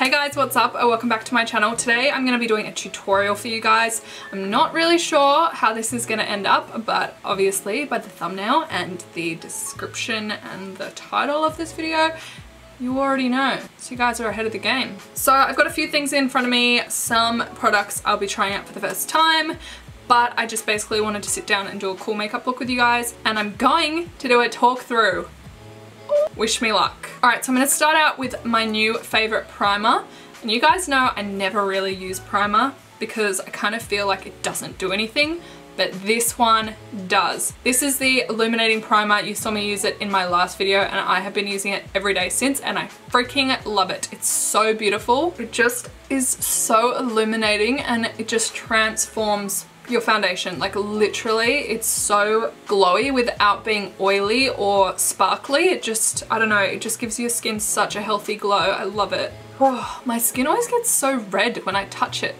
Hey guys, what's up? Welcome back to my channel. Today I'm going to be doing a tutorial for you guys. I'm not really sure how this is going to end up, but obviously by the thumbnail and the description and the title of this video, you already know. So you guys are ahead of the game. So I've got a few things in front of me, some products I'll be trying out for the first time, but I just basically wanted to sit down and do a cool makeup look with you guys, and I'm going to do a talk through. Wish me luck. Alright, so I'm going to start out with my new favourite primer. And you guys know I never really use primer because I kind of feel like it doesn't do anything, but this one does. This is the illuminating primer. You saw me use it in my last video and I have been using it every day since, and I freaking love it. It's so beautiful. It just is so illuminating and it just transforms your foundation. Like literally, it's so glowy without being oily or sparkly. It just, I don't know, it just gives your skin such a healthy glow. I love it. Oh, my skin always gets so red when I touch it.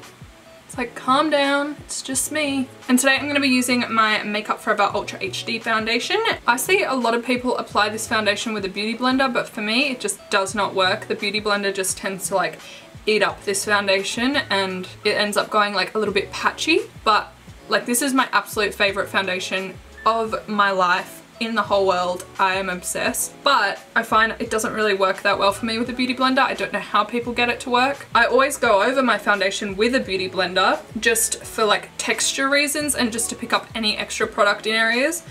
It's like, calm down, it's just me. And today I'm going to be using my Makeup Forever Ultra HD foundation. I see a lot of people apply this foundation with a beauty blender, but for me it just does not work. The beauty blender just tends to like eat up this foundation and it ends up going like a little bit patchy, but like this is my absolute favorite foundation of my life in the whole world. I am obsessed, but I find it doesn't really work that well for me with a beauty blender. I don't know how people get it to work. I always go over my foundation with a beauty blender just for like texture reasons and just to pick up any extra product in areas,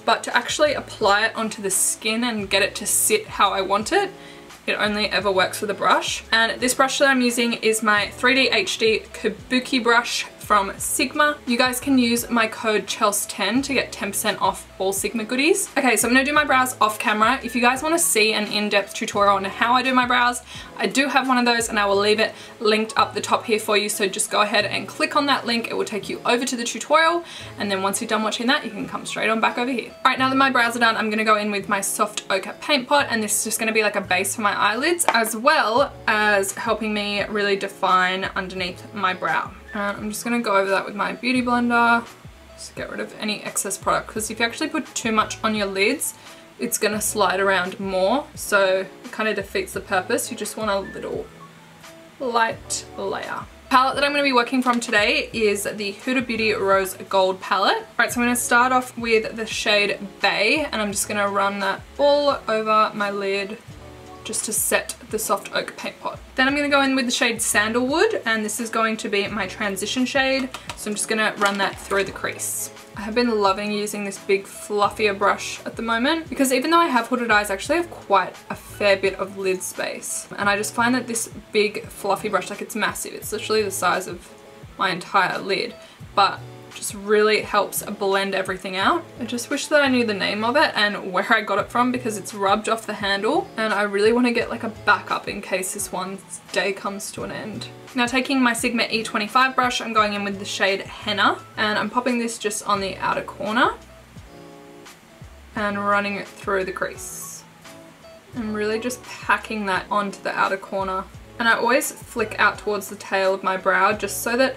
but to actually apply it onto the skin and get it to sit how I want it, it only ever works with a brush. And this brush that I'm using is my 3D HD Kabuki brush from Sigma. You guys can use my code CHELS10 to get 10% off all Sigma goodies. Okay, so I'm gonna do my brows off camera. If you guys wanna see an in-depth tutorial on how I do my brows, I do have one of those and I will leave it linked up the top here for you. So just go ahead and click on that link. It will take you over to the tutorial. And then once you're done watching that, you can come straight on back over here. All right, now that my brows are done, I'm gonna go in with my soft ochre paint pot, and this is just gonna be like a base for my eyelids, as well as helping me really define underneath my brow. I'm just going to go over that with my beauty blender, just get rid of any excess product, because if you actually put too much on your lids, it's going to slide around more, so it kind of defeats the purpose. You just want a little light layer. The palette that I'm going to be working from today is the Huda Beauty Rose Gold palette. Alright, so I'm going to start off with the shade Bay, and I'm just going to run that all over my lid just to set the soft ochre paint pot. Then I'm going to go in with the shade Sandalwood, and this is going to be my transition shade, so I'm just going to run that through the crease. I have been loving using this big fluffier brush at the moment, because even though I have hooded eyes, I actually have quite a fair bit of lid space, and I just find that this big fluffy brush, like it's massive, it's literally the size of my entire lid, but just really helps blend everything out. I just wish that I knew the name of it and where I got it from, because it's rubbed off the handle and I really want to get like a backup in case this one day comes to an end. Now taking my Sigma E25 brush, I'm going in with the shade Henna, and I'm popping this just on the outer corner and running it through the crease. I'm really just packing that onto the outer corner, and I always flick out towards the tail of my brow just so that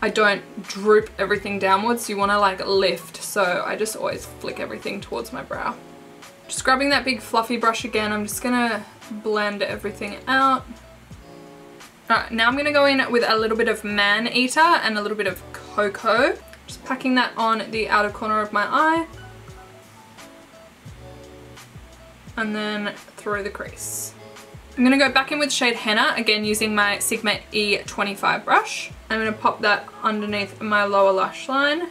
I don't droop everything downwards. You want to like lift, so I just always flick everything towards my brow. Just grabbing that big fluffy brush again, I'm just gonna blend everything out. Alright, now I'm gonna go in with a little bit of Man Eater and a little bit of Koko. Just packing that on the outer corner of my eye. And then through the crease. I'm going to go back in with shade Henna, again using my Sigma E25 brush. I'm going to pop that underneath my lower lash line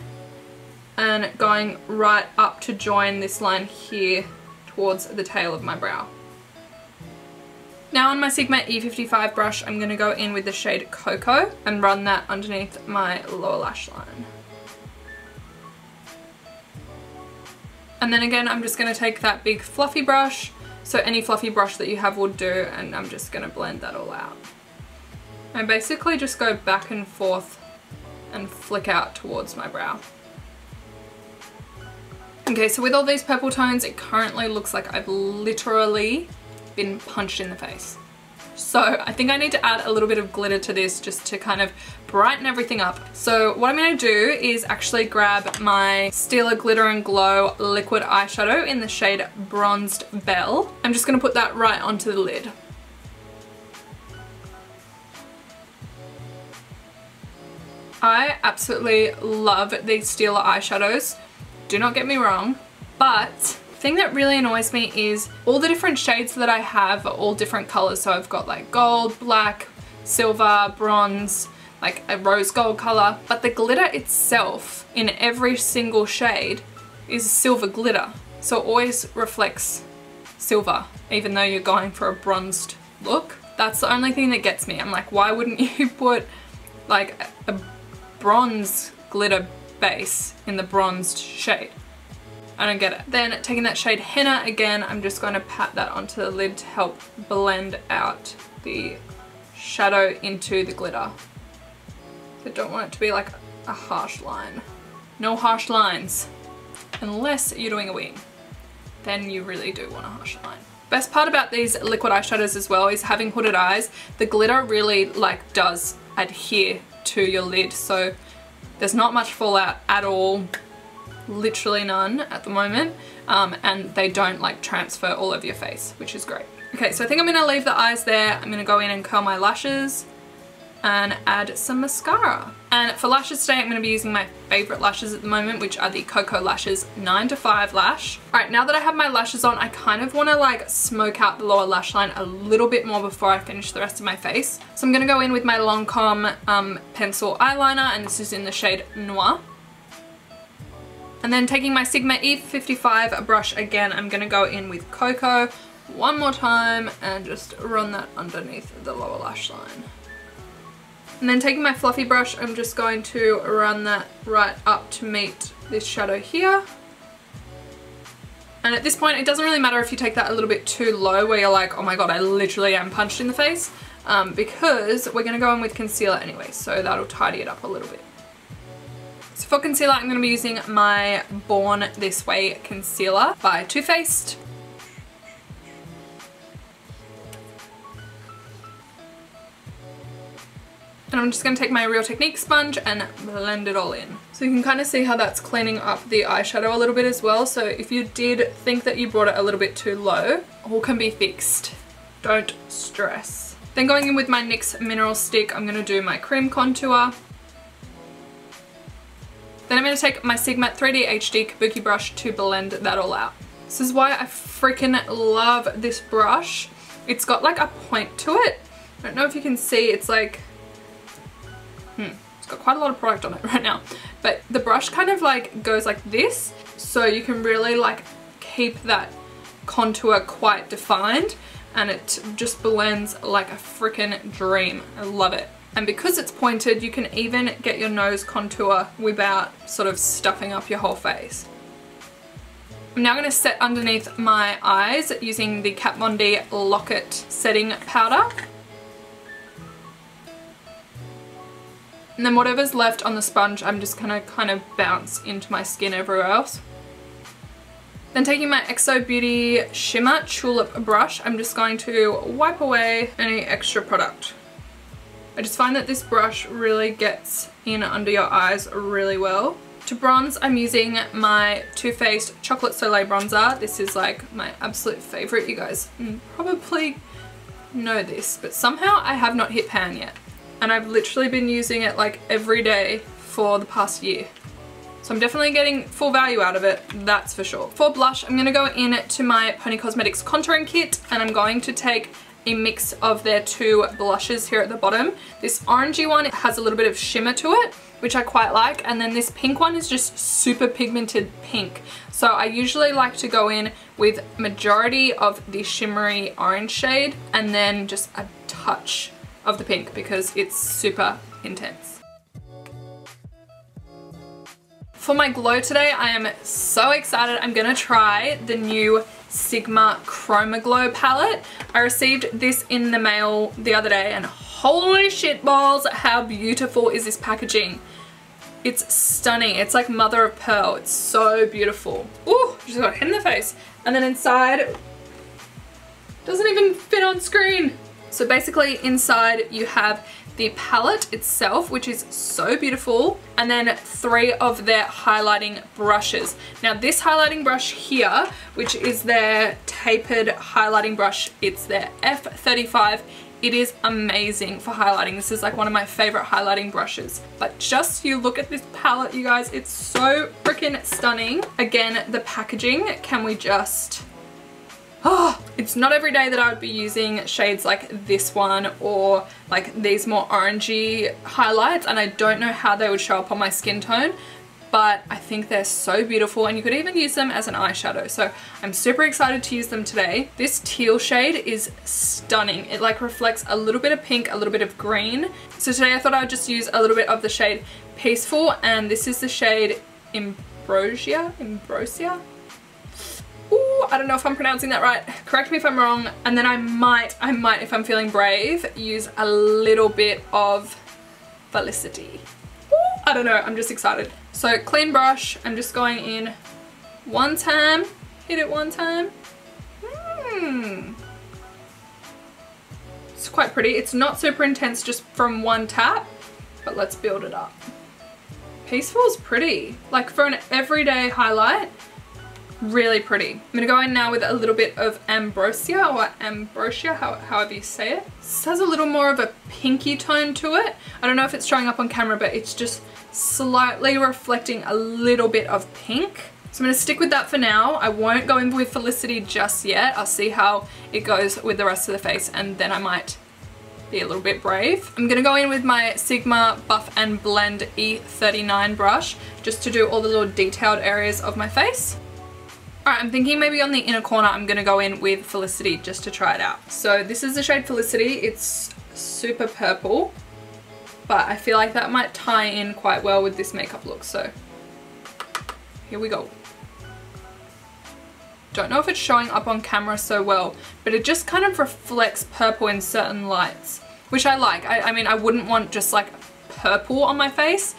and going right up to join this line here towards the tail of my brow. Now on my Sigma E55 brush, I'm going to go in with the shade Koko and run that underneath my lower lash line. And then again, I'm just going to take that big fluffy brush, so any fluffy brush that you have will do, and I'm just going to blend that all out. I basically just go back and forth and flick out towards my brow. Okay, so with all these purple tones, it currently looks like I've literally been punched in the face. So I think I need to add a little bit of glitter to this just to kind of brighten everything up. So what I'm going to do is actually grab my Stila Glitter and Glow liquid eyeshadow in the shade Bronzed Belle. I'm just going to put that right onto the lid. I absolutely love these Stila eyeshadows. Do not get me wrong, but the thing that really annoys me is all the different shades that I have are all different colors. So I've got like gold, black, silver, bronze, like a rose gold color, but the glitter itself in every single shade is silver glitter. So it always reflects silver, even though you're going for a bronzed look. That's the only thing that gets me. I'm like, why wouldn't you put like a bronze glitter base in the bronzed shade? I don't get it. Then taking that shade Henna again, I'm just going to pat that onto the lid to help blend out the shadow into the glitter. I don't want it to be like a harsh line. No harsh lines, unless you're doing a wing. Then you really do want a harsh line. Best part about these liquid eyeshadows as well is having hooded eyes. The glitter really like does adhere to your lid, so there's not much fallout at all, literally none at the moment, and they don't like transfer all over your face, which is great. Okay, so I think I'm gonna leave the eyes there. I'm gonna go in and curl my lashes and add some mascara. And for lashes today, I'm gonna be using my favorite lashes at the moment, which are the Koko Lashes 9 to 5 lash. All right, now that I have my lashes on, I kind of wanna like smoke out the lower lash line a little bit more before I finish the rest of my face. So I'm gonna go in with my Lancome pencil eyeliner, and this is in the shade Noir. And then taking my Sigma E55 brush again, I'm gonna go in with Koko one more time and just run that underneath the lower lash line. And then taking my fluffy brush, I'm just going to run that right up to meet this shadow here. And at this point, it doesn't really matter if you take that a little bit too low where you're like, oh my god, I literally am punched in the face, because we're gonna go in with concealer anyway, so that'll tidy it up a little bit. So for concealer, I'm gonna be using my Born This Way concealer by Too Faced. And I'm just going to take my Real Technique sponge and blend it all in. So you can kind of see how that's cleaning up the eyeshadow a little bit as well. So if you did think that you brought it a little bit too low, all can be fixed. Don't stress. Then going in with my NYX Mineral Stick, I'm going to do my cream contour. Then I'm going to take my Sigma 3D HD Kabuki brush to blend that all out. This is why I freaking love this brush. It's got like a point to it. I don't know if you can see, it's like... It's got quite a lot of product on it right now, but the brush kind of like goes like this, so you can really like keep that contour quite defined, and it just blends like a freaking dream. I love it. And because it's pointed, you can even get your nose contour without sort of stuffing up your whole face. I'm now going to set underneath my eyes using the Kat Von D Lock-It setting powder. And then whatever's left on the sponge, I'm just gonna kind of bounce into my skin everywhere else. Then taking my XO Beauty Shimmer Tulip brush, I'm just going to wipe away any extra product. I just find that this brush really gets in under your eyes really well. To bronze, I'm using my Too Faced Chocolate Soleil bronzer. This is like my absolute favorite. You guys probably know this, but somehow I have not hit pan yet. And I've literally been using it like every day for the past year. So I'm definitely getting full value out of it, that's for sure. For blush, I'm going to go in to my PONi Cosmetics contouring kit, and I'm going to take a mix of their two blushes here at the bottom. This orangey one, it has a little bit of shimmer to it, which I quite like, and then this pink one is just super pigmented pink. So I usually like to go in with majority of the shimmery orange shade and then just a touch of the pink because it's super intense. For my glow today, I am so excited. I'm gonna try the new Sigma Chromaglow palette. I received this in the mail the other day and holy shit balls, how beautiful is this packaging. It's stunning. It's like mother of pearl. It's so beautiful. Ooh, just got hit in the face. And then inside, doesn't even fit on screen. So basically inside you have the palette itself, which is so beautiful, and then 3 of their highlighting brushes. Now this highlighting brush here, which is their tapered highlighting brush, it's their F35 It is amazing for highlighting. This is like one of my favorite highlighting brushes. But just you look at this palette, you guys, it's so freaking stunning. Again, the packaging, can we just... Oh, it's not every day that I would be using shades like this one or like these more orangey highlights, and I don't know how they would show up on my skin tone, but I think they're so beautiful, and you could even use them as an eyeshadow. So I'm super excited to use them today. This teal shade is stunning. It like reflects a little bit of pink, a little bit of green. So today I thought I would just use a little bit of the shade Peaceful, and this is the shade Ambrosia? Ooh, I don't know if I'm pronouncing that right. Correct me if I'm wrong. And then I might, if I'm feeling brave, use a little bit of Felicity. Ooh, I don't know, I'm just excited. So clean brush, I'm just going in one time, hit it one time. It's quite pretty. It's not super intense just from one tap, but let's build it up. Peaceful's pretty. Like for an everyday highlight, really pretty. I'm gonna go in now with a little bit of Ambrosia, or Ambrosia, however you say it. This has a little more of a pinky tone to it. I don't know if it's showing up on camera, but it's just slightly reflecting a little bit of pink. So I'm gonna stick with that for now. I won't go in with Felicity just yet. I'll see how it goes with the rest of the face, and then I might be a little bit brave. I'm gonna go in with my Sigma Buff and Blend E39 brush just to do all the little detailed areas of my face. Alright, I'm thinking maybe on the inner corner I'm going to go in with Felicity just to try it out. So this is the shade Felicity. It's super purple, but I feel like that might tie in quite well with this makeup look. So here we go. Don't know if it's showing up on camera so well, but it just kind of reflects purple in certain lights, which I like. I mean, I wouldn't want just like purple on my face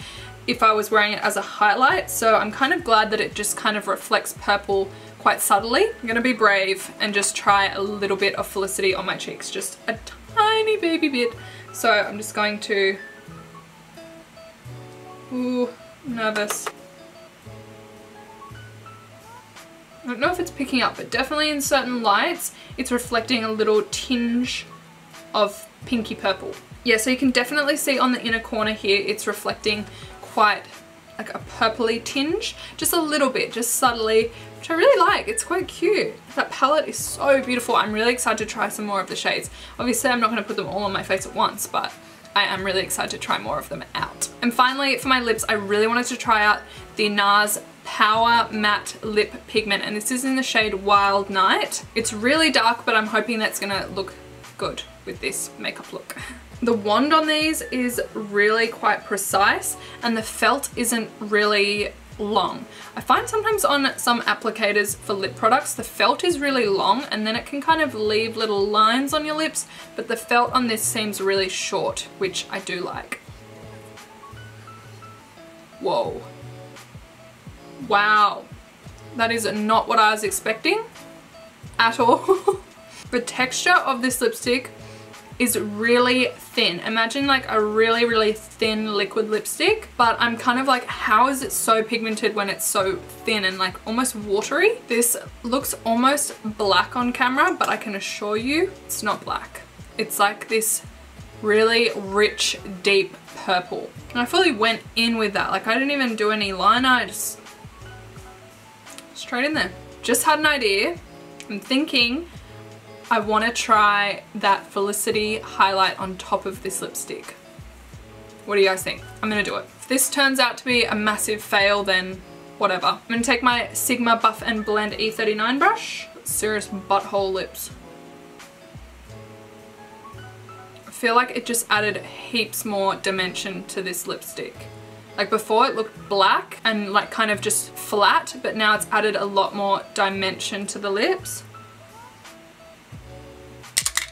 if I was wearing it as a highlight, so I'm kind of glad that it just kind of reflects purple quite subtly. I'm gonna be brave and just try a little bit of Felicity on my cheeks, just a tiny baby bit. So I'm just going to, ooh, nervous. I don't know if it's picking up, but definitely in certain lights, it's reflecting a little tinge of pinky purple. Yeah, so you can definitely see on the inner corner here, it's reflecting quite like a purpley tinge, just a little bit, just subtly, which I really like. It's quite cute. That palette is so beautiful. I'm really excited to try some more of the shades. Obviously I'm not going to put them all on my face at once, but I am really excited to try more of them out. And finally for my lips, I really wanted to try out the NARS Powermatte Lip Pigment, and this is in the shade Wild Night. It's really dark, but I'm hoping that's going to look good with this makeup look. The wand on these is really quite precise, and the felt isn't really long. I find sometimes on some applicators for lip products, the felt is really long and then it can kind of leave little lines on your lips, but the felt on this seems really short, which I do like. Whoa. Wow. That is not what I was expecting at all. The texture of this lipstick is really thin. Imagine like a really, really thin liquid lipstick, but I'm kind of like, how is it so pigmented when it's so thin and like almost watery? This looks almost black on camera, but I can assure you it's not black. It's like this really rich, deep purple. And I fully went in with that. Like I didn't even do any liner, I just straight in there. Just had an idea. I'm thinking I want to try that Felicity highlight on top of this lipstick. What do you guys think? I'm going to do it. If this turns out to be a massive fail, then whatever. I'm going to take my Sigma Buff and Blend E39 brush. Serious butthole lips. I feel like it just added heaps more dimension to this lipstick. Like before it looked black and like kind of just flat, but now it's added a lot more dimension to the lips.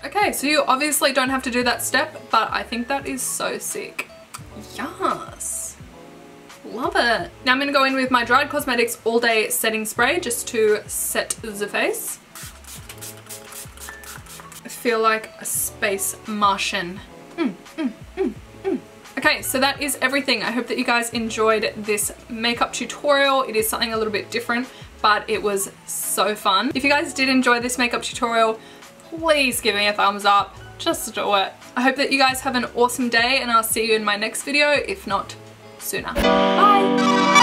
Okay, so you obviously don't have to do that step, but I think that is so sick. Yes. Love it. Now I'm going to go in with my Gerard Cosmetics All Day Setting Spray just to set the face. I feel like a space Martian. Okay, so that is everything. I hope that you guys enjoyed this makeup tutorial. It is something a little bit different, but it was so fun. If you guys did enjoy this makeup tutorial, please give me a thumbs up. Just do it. I hope that you guys have an awesome day and I'll see you in my next video, if not sooner. Bye!